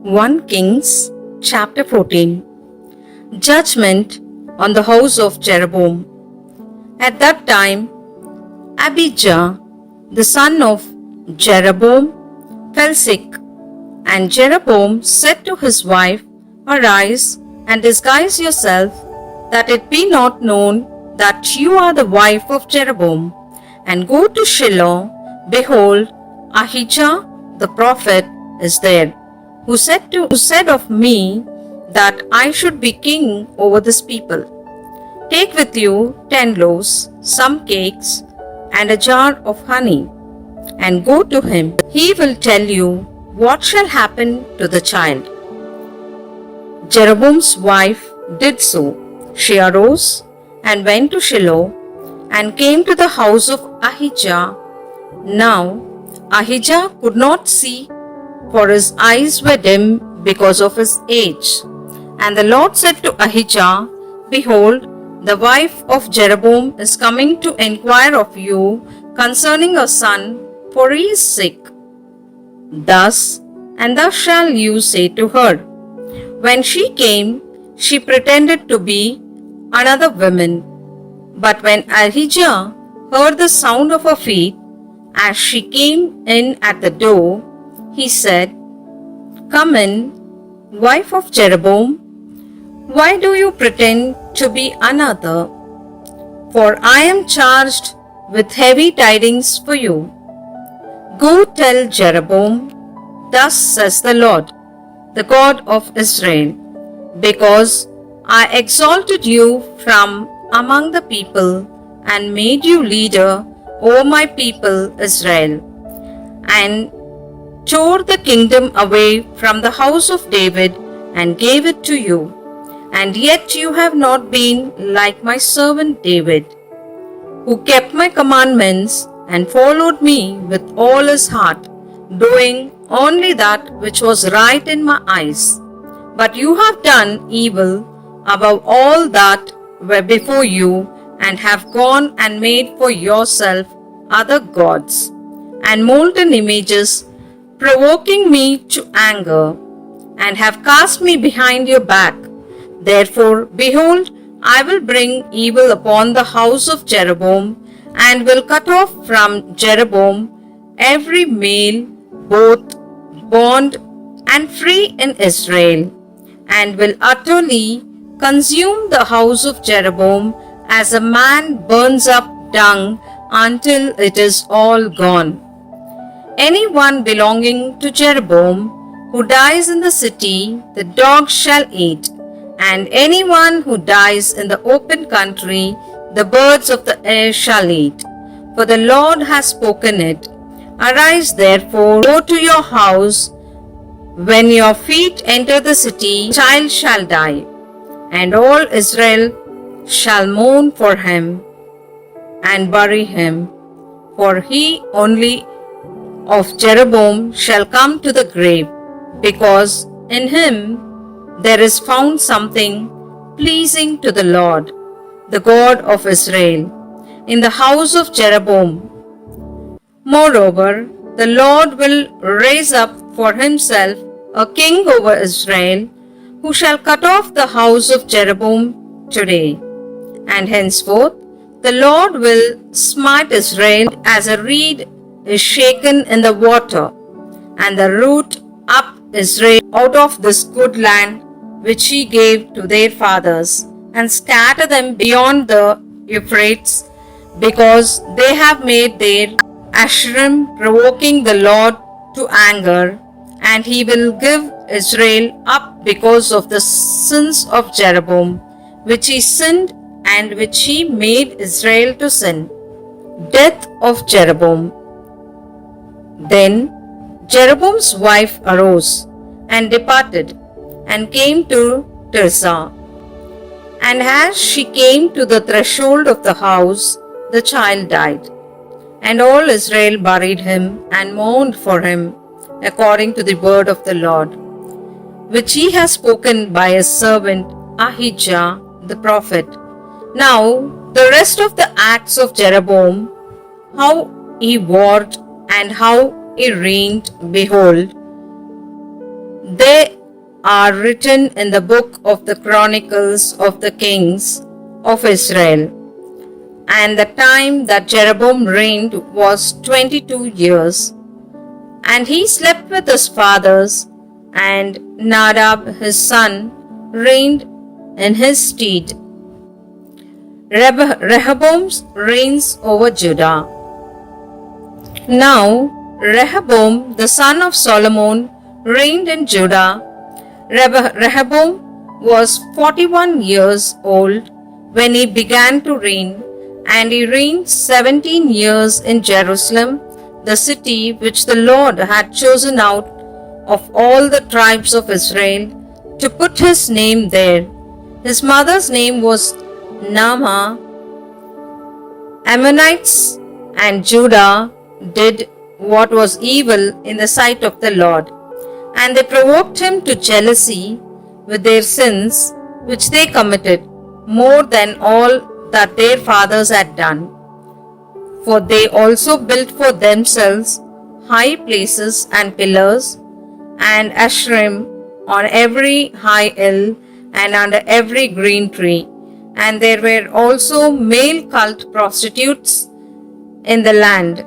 1 Kings chapter 14. Judgment on the house of Jeroboam. At that time, Abijam, the son of Jeroboam, fell sick, and Jeroboam said to his wife, "Arise and disguise yourself, that it be not known that you are the wife of Jeroboam, and go to Shiloh. Behold, Ahijah the prophet is there, who said of me that I should be king over this people. Take with you 10 loaves, some cakes, and a jar of honey, and go to him. He will tell you what shall happen to the child." Jeroboam's wife did so. She arose and went to Shiloh, and came to the house of Ahijah. Now Ahijah could not see, for his eyes were dim because of his age. And the Lord said to Ahijah, "Behold, the wife of Jeroboam is coming to inquire of you concerning her son, for he is sick. Thus shall you say to her." When she came, she pretended to be another woman. But when Ahijah heard the sound of her feet, as she came in at the door, he said, "Come in, wife of Jeroboam. Why do you pretend to be another? For I am charged with heavy tidings for you. Go tell Jeroboam, thus says the Lord, the God of Israel, because I exalted you from among the people and made you leader over my people Israel, and tore the kingdom away from the house of David and gave it to you. And yet you have not been like my servant David, who kept my commandments and followed me with all his heart, doing only that which was right in my eyes. But you have done evil above all that were before you, and have gone and made for yourself other gods, and molten images, provoking me to anger, and have cast me behind your back. Therefore, behold, I will bring evil upon the house of Jeroboam, and will cut off from Jeroboam every male, both bond and free in Israel, and will utterly consume the house of Jeroboam as a man burns up dung until it is all gone. Anyone belonging to Jeroboam who dies in the city, the dogs shall eat, and anyone who dies in the open country, the birds of the air shall eat. For the Lord has spoken it. Arise therefore, go to your house. When your feet enter the city, the child shall die, and all Israel shall mourn for him and bury him. For he only of Jeroboam shall come to the grave, because in him there is found something pleasing to the Lord, the God of Israel, in the house of Jeroboam. Moreover, the Lord will raise up for himself a king over Israel, who shall cut off the house of Jeroboam today. And henceforth the Lord will smite Israel as a reed is shaken in the water, and the root up Israel out of this good land which he gave to their fathers, and scatter them beyond the Euphrates, because they have made their Asherim, provoking the Lord to anger. And he will give Israel up because of the sins of Jeroboam, which he sinned and which he made Israel to sin. Death of Jeroboam. Then Jeroboam's wife arose and departed, and came to Tirzah. And as she came to the threshold of the house, the child died. And all Israel buried him and mourned for him, according to the word of the Lord, which he has spoken by his servant Ahijah the prophet. Now the rest of the acts of Jeroboam, how he warred and how he reigned, behold, They are written in the book of the Chronicles of the Kings of Israel. And the time that Jeroboam reigned was 22 years. And he slept with his fathers, and Nadab his son reigned in his stead. Rehoboam reigns over Judah. Now Rehoboam the son of Solomon reigned in Judah. Rehoboam was 41 years old when he began to reign, and he reigned 17 years in Jerusalem, the city which the Lord had chosen out of all the tribes of Israel to put his name there. His mother's name was Naamah. Ammonites and Judah did what was evil in the sight of the Lord, and they provoked him to jealousy with their sins which they committed, more than all that their fathers had done. For they also built for themselves high places and pillars and Asherim on every high hill and under every green tree. And there were also male cult prostitutes in the land.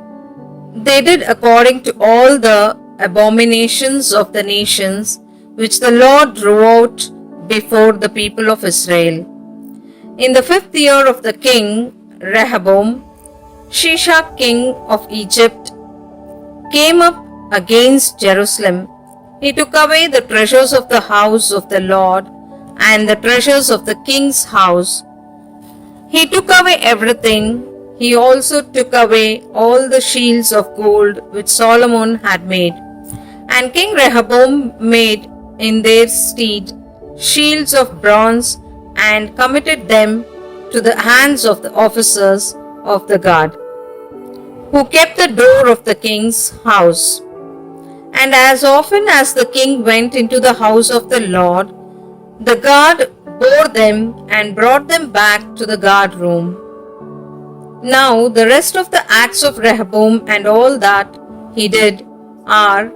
They did according to all the abominations of the nations which the Lord drove out before the people of Israel. In the 5th year of the king Rehoboam, Shishak king of Egypt came up against Jerusalem. He took away the treasures of the house of the Lord and the treasures of the king's house. He took away everything. He also took away all the shields of gold which Solomon had made. And King Rehoboam made in their stead shields of bronze and committed them to the hands of the officers of the guard, who kept the door of the king's house. And as often as the king went into the house of the Lord, the guard bore them and brought them back to the guard room. Now the rest of the acts of Rehoboam and all that he did, are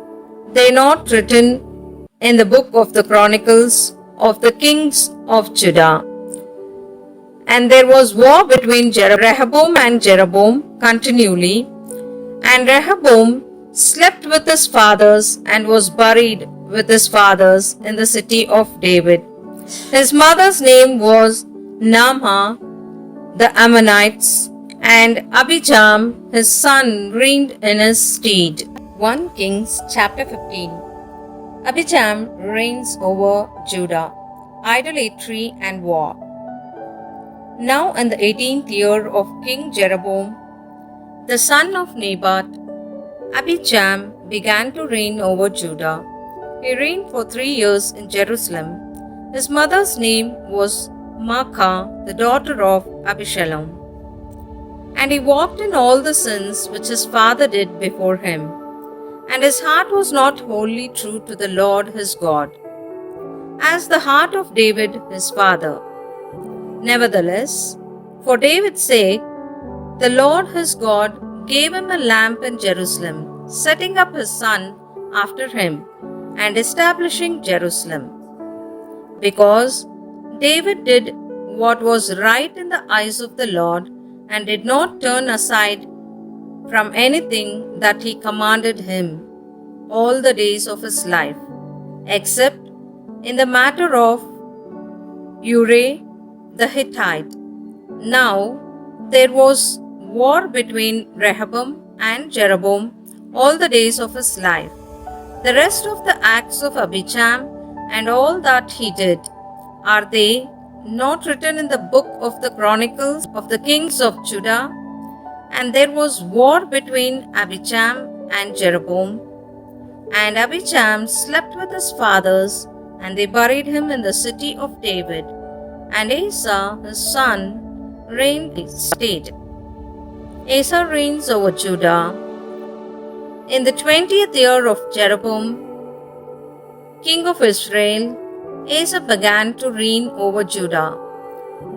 they not written in the book of the Chronicles of the kings of Judah? And there was war between Rehoboam and Jeroboam continually, and Rehoboam slept with his fathers and was buried with his fathers in the city of David. His mother's name was Naamah the Ammonites, and Abijam his son reigned in his stead. 1 Kings chapter 15. Abijam reigns over Judah, idolatry and war. Now in the 18th year of King Jeroboam, the son of Nebat, Abijam began to reign over Judah. He reigned for 3 years in Jerusalem. His mother's name was Maacah, the daughter of Abishalom. And he walked in all the sins which his father did before him, and his heart was not wholly true to the Lord his God, as the heart of David his father. Nevertheless, for David's sake, the Lord his God gave him a lamp in Jerusalem, setting up his son after him, and establishing Jerusalem. Because David did what was right in the eyes of the Lord, and did not turn aside from anything that he commanded him all the days of his life, except in the matter of Uriah the Hittite. Now there was war between Rehoboam and Jeroboam all the days of his life. The rest of the acts of Abijam and all that he did, are they not written in the book of the Chronicles of the kings of Judah? And there was war between Abijam and Jeroboam. And Abijam slept with his fathers, and they buried him in the city of David. And Asa his son reigned in his stead. Asa reigns over Judah. In the 20th year of Jeroboam, king of Israel, Asa began to reign over Judah,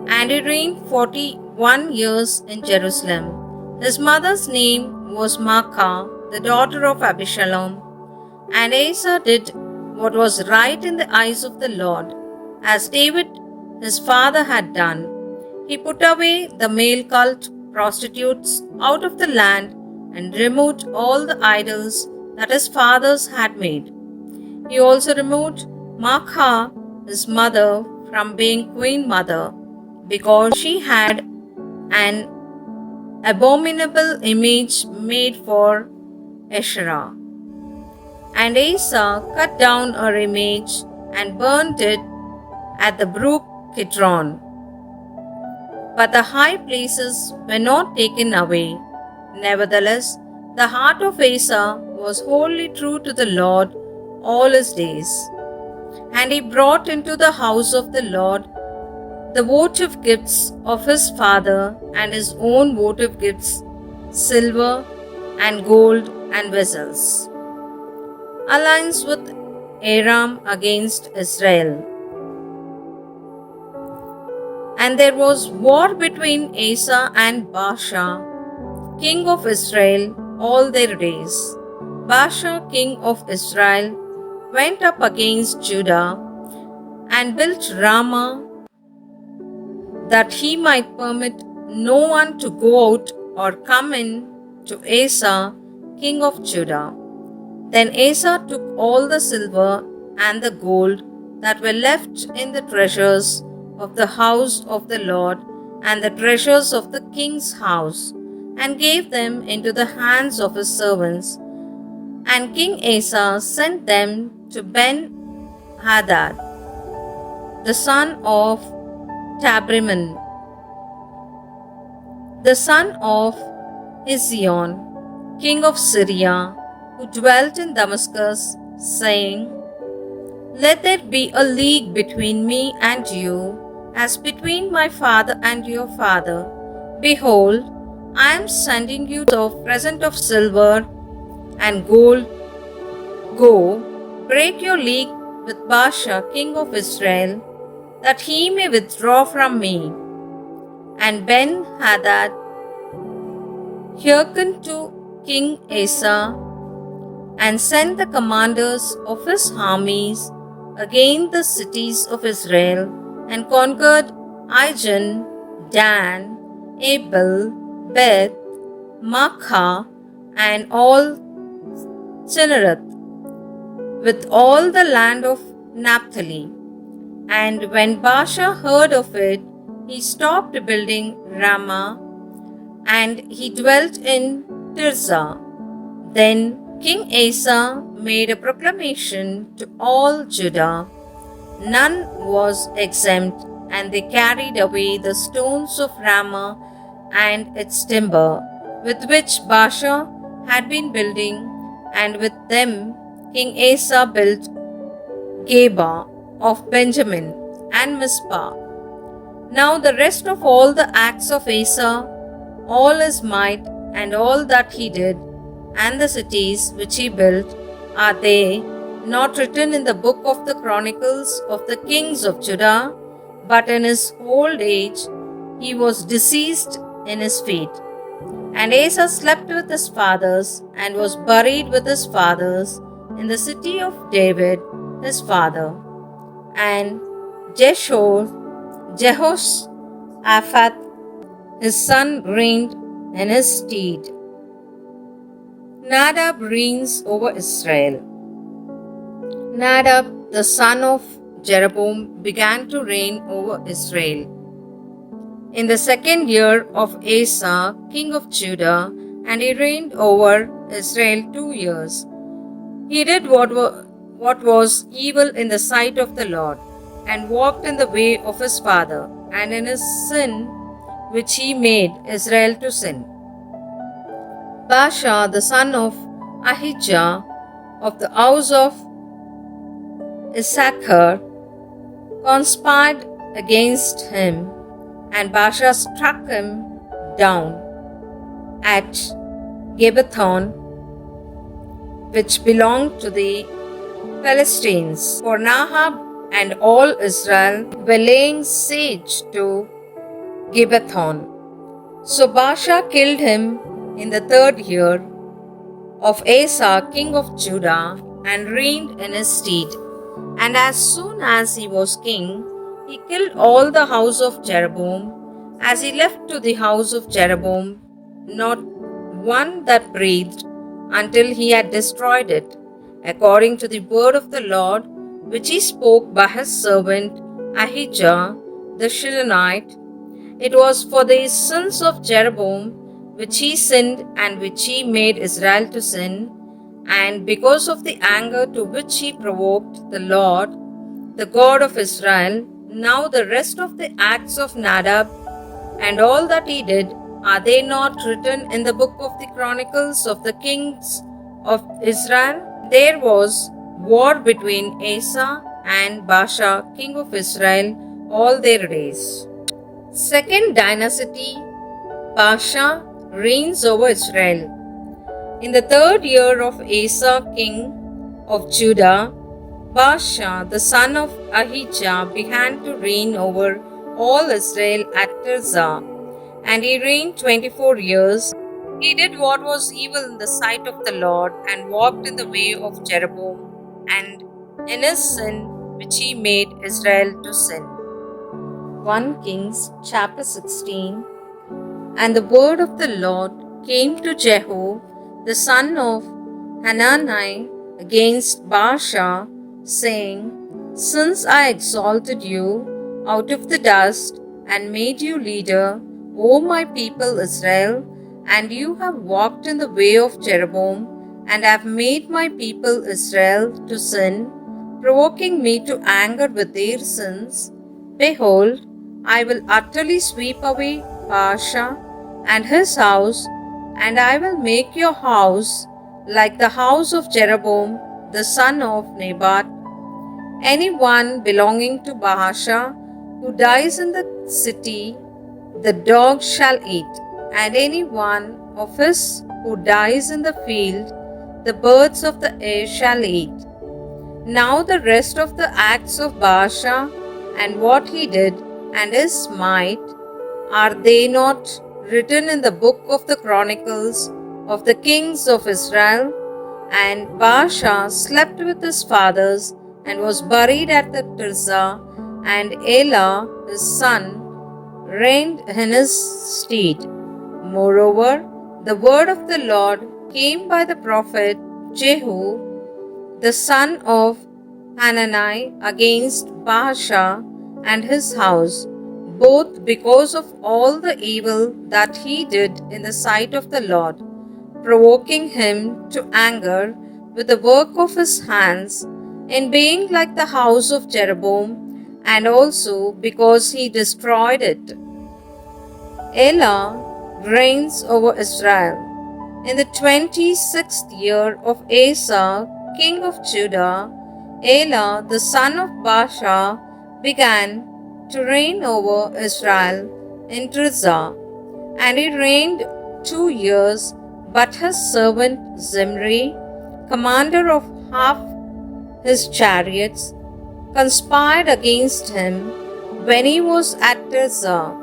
and he reigned 41 years in Jerusalem. His mother's name was Maacah, the daughter of Abishalom. And Asa did what was right in the eyes of the Lord, as David his father had done. He put away the male cult prostitutes out of the land and removed all the idols that his fathers had made. He also removed Maacah, his mother, from being queen mother, because she had an abominable image made for Asherah. And Asa cut down her image and burnt it at the brook Kidron. But the high places were not taken away. Nevertheless, the heart of Asa was wholly true to the Lord all his days. And he brought into the house of the Lord the votive gifts of his father and his own votive gifts, silver and gold and vessels. Alliance with Aram against Israel. And there was war between Asa and Basha, king of Israel, all their days. Basha, king of Israel, went up against Judah and built Ramah, that he might permit no one to go out or come in to Asa, king of Judah. Then Asa took all the silver and the gold that were left in the treasures of the house of the Lord and the treasures of the king's house, and gave them into the hands of his servants. And King Asa sent them to Ben-Hadad, the son of Tabrimmon, the son of Hezion, king of Syria, who dwelt in Damascus, saying, Let there be a league between me and you, as between my father and your father. Behold, I am sending you a present of silver and gold. Go, break your league with Basha, king of Israel, that he may withdraw from me. And Ben-Hadad hearkened to King Asa, and sent the commanders of his armies against the cities of Israel, and conquered Ijon, Dan, Abel, Beth, Maacah, and all Chinnereth, with all the land of Naphtali. And when Basha heard of it, he stopped building Ramah, and he dwelt in Tirzah. Then King Asa made a proclamation to all Judah. None was exempt, and they carried away the stones of Ramah and its timber, with which Basha had been building, and with them King Asa built Geba of Benjamin and Mizpah. Now the rest of all the acts of Asa, all his might, and all that he did, and the cities which he built, are they not written in the book of the Chronicles of the kings of Judah? But in his old age he was deceased in his feet. And Asa slept with his fathers, and was buried with his fathers in the city of David his father. And Jehoshaphat his son reigned in his stead. Nadab reigns over Israel. Nadab, the son of Jeroboam, began to reign over Israel in the second year of Asa, king of Judah, and he reigned over Israel 2 years. He did what was evil in the sight of the Lord, and walked in the way of his father, and in his sin which he made Israel to sin. Basha, the son of Ahijah, of the house of Issachar, conspired against him, and Basha struck him down at Gibbethon, which belonged to the Philistines. For Nadab and all Israel were laying siege to Gibbethon. So Basha killed him in the 3rd year of Asa, king of Judah, and reigned in his stead. And as soon as he was king, he killed all the house of Jeroboam, as he left to the house of Jeroboam not one that breathed, until he had destroyed it, according to the word of the Lord, which he spoke by his servant Ahijah the Shilonite. It was for the sins of Jeroboam which he sinned and which he made Israel to sin, and because of the anger to which he provoked the Lord, the God of Israel. Now the rest of the acts of Nadab and all that he did, are they not written in the book of the Chronicles of the kings of Israel? There was war between Asa and Basha, king of Israel, all their days. Second dynasty, Basha reigns over Israel. In the third year of Asa, king of Judah, Basha, the son of Ahijah, began to reign over all Israel at Tirzah, and he reigned 24 years. He did what was evil in the sight of the Lord, and walked in the way of Jeroboam, and in his sin which he made Israel to sin. 1 Kings chapter 16. And the word of the Lord came to Jehu, the son of Hanani, against Basha, saying, Since I exalted you out of the dust and made you leader, O my people Israel, and you have walked in the way of Jeroboam, and have made my people Israel to sin, provoking me to anger with their sins, behold, I will utterly sweep away Basha and his house, and I will make your house like the house of Jeroboam the son of Nebat. Anyone belonging to Basha who dies in the city, the dog shall eat, and any one of his who dies in the field, the birds of the air shall eat. Now the rest of the acts of Basha, and what he did, and his might, are they not written in the book of the Chronicles of the kings of Israel? And Basha slept with his fathers, and was buried at the Tirzah, and Elah his son reigned in his stead. Moreover, the word of the Lord came by the prophet Jehu, the son of Hanani, against Basha and his house, both because of all the evil that he did in the sight of the Lord, provoking him to anger with the work of his hands, in being like the house of Jeroboam, and also because he destroyed it. Elah reigns over Israel. In the 26th year of Asa, king of Judah, Elah, the son of Basha, began to reign over Israel in Tirzah, and he reigned 2 years. But his servant Zimri, commander of half his chariots, conspired against him when he was at Tirzah,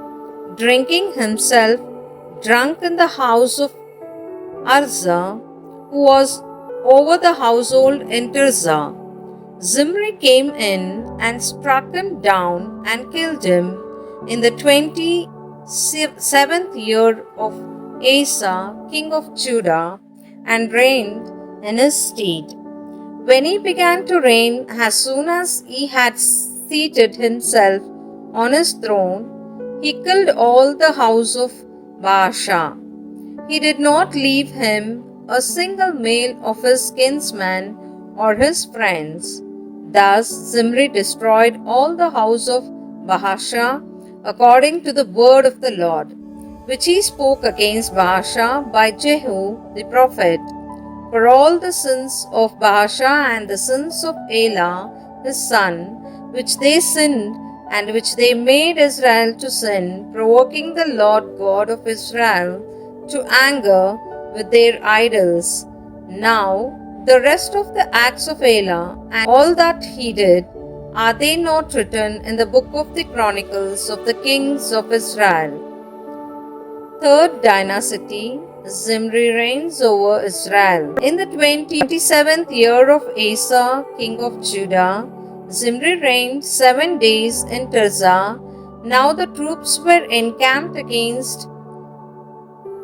drinking himself drunk in the house of Arza, who was over the household in Tirzah. Zimri came in and struck him down and killed him in the 27th year of Asa, king of Judah, and reigned in his stead. When he began to reign, as soon as he had seated himself on his throne, he killed all the house of Basha. He did not leave him a single male of his kinsmen or his friends. Thus Zimri destroyed all the house of Basha according to the word of the Lord, which he spoke against Basha by Jehu the prophet. For all the sins of Basha and the sins of Elah his son, which they sinned and which they made Israel to sin, provoking the Lord God of Israel to anger with their idols. Now the rest of the acts of Elah and all that he did, are they not written in the book of the Chronicles of the kings of Israel? Third dynasty, Zimri reigns over Israel. In the 27th year of Asa, king of Judah, Zimri reigned 7 days in Tirzah. Now the troops were encamped against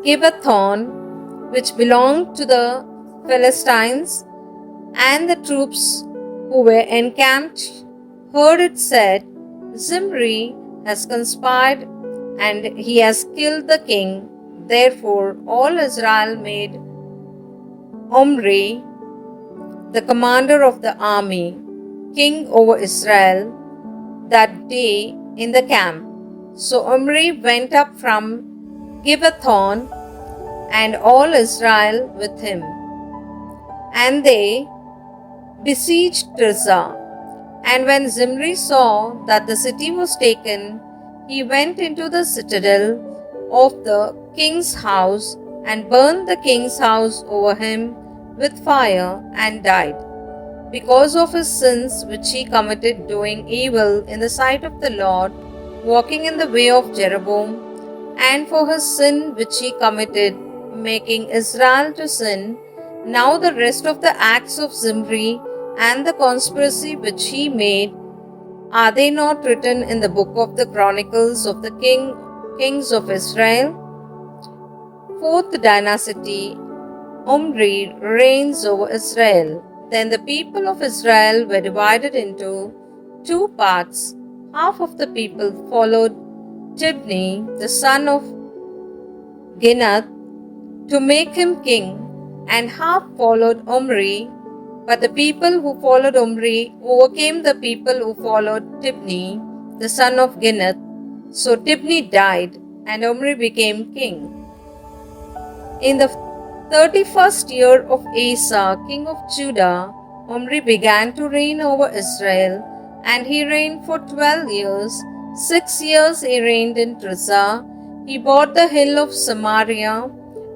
Gibbethon, which belonged to the Philistines, and the troops who were encamped heard it said, Zimri has conspired and he has killed the king. Therefore all Israel made Omri, the commander of the army, king over Israel that day in the camp. So Omri went up from Gibbethon and all Israel with him, and they besieged Tirzah. And when Zimri saw that the city was taken, he went into the citadel of the king's house and burned the king's house over him with fire and died, because of his sins which he committed doing evil in the sight of the Lord, walking in the way of Jeroboam, and for his sin which he committed, making Israel to sin. Now the rest of the acts of Zimri and the conspiracy which he made, are they not written in the book of the Chronicles of the kings of Israel? Fourth dynasty, Omri reigns over Israel. Then the people of Israel were divided into two parts. Half of the people followed Tibni, the son of Ginath, to make him king, and half followed Omri. But the people who followed Omri overcame the people who followed Tibni, the son of Ginath. So Tibni died, and Omri became king. In the 31st year of Asa, king of Judah, Omri began to reign over Israel, and he reigned for 12 years. 6 years he reigned in Tirzah. He bought the hill of Samaria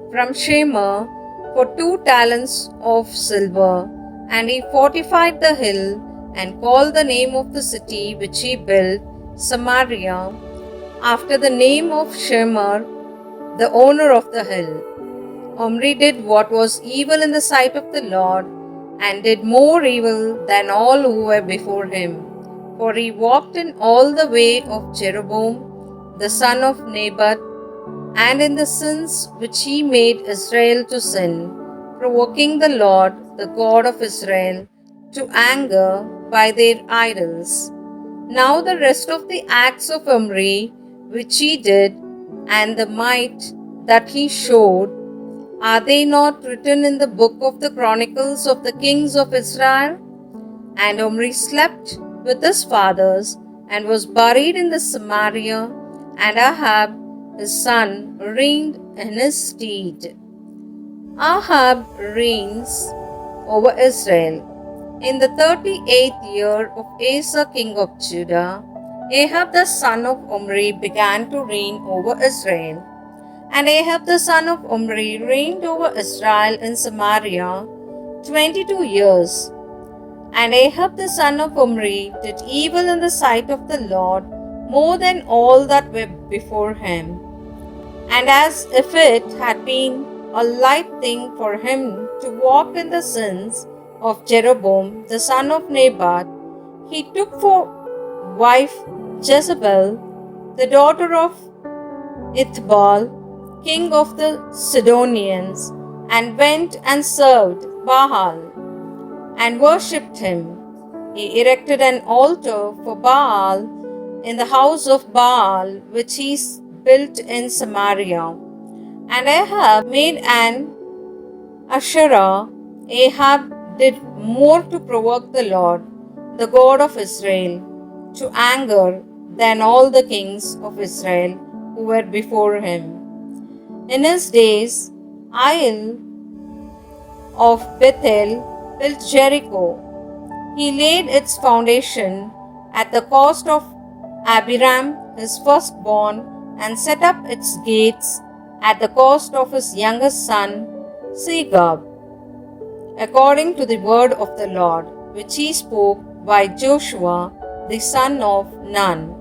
from Shemer for 2 talents of silver, and he fortified the hill and called the name of the city which he built Samaria, after the name of Shemer, the owner of the hill. Omri did what was evil in the sight of the Lord, and did more evil than all who were before him. For he walked in all the way of Jeroboam, the son of Nebat, and in the sins which he made Israel to sin, provoking the Lord, the God of Israel, to anger by their idols. Now the rest of the acts of Omri, which he did, and the might that he showed, are they not written in the book of the Chronicles of the kings of Israel? And Omri slept with his fathers, and was buried in the Samaria, and Ahab his son reigned in his stead. Ahab reigns over Israel. In the 38th year of Asa king of Judah, Ahab the son of Omri began to reign over Israel. And Ahab the son of Omri reigned over Israel in Samaria 22 years. And Ahab the son of Omri did evil in the sight of the Lord more than all that were before him. And as if it had been a light thing for him to walk in the sins of Jeroboam the son of Nebat, he took for wife Jezebel, the daughter of Ithbal, king of the Sidonians, and went and served Baal and worshipped him. He erected an altar for Baal in the house of Baal, which he built in Samaria. And Ahab made an Asherah. Ahab did more to provoke the Lord, the God of Israel, to anger than all the kings of Israel who were before him. In his days, Aiel of Bethel built Jericho. He laid its foundation at the cost of Abiram, his firstborn, and set up its gates at the cost of his youngest son, Segub, according to the word of the Lord, which he spoke by Joshua, the son of Nun.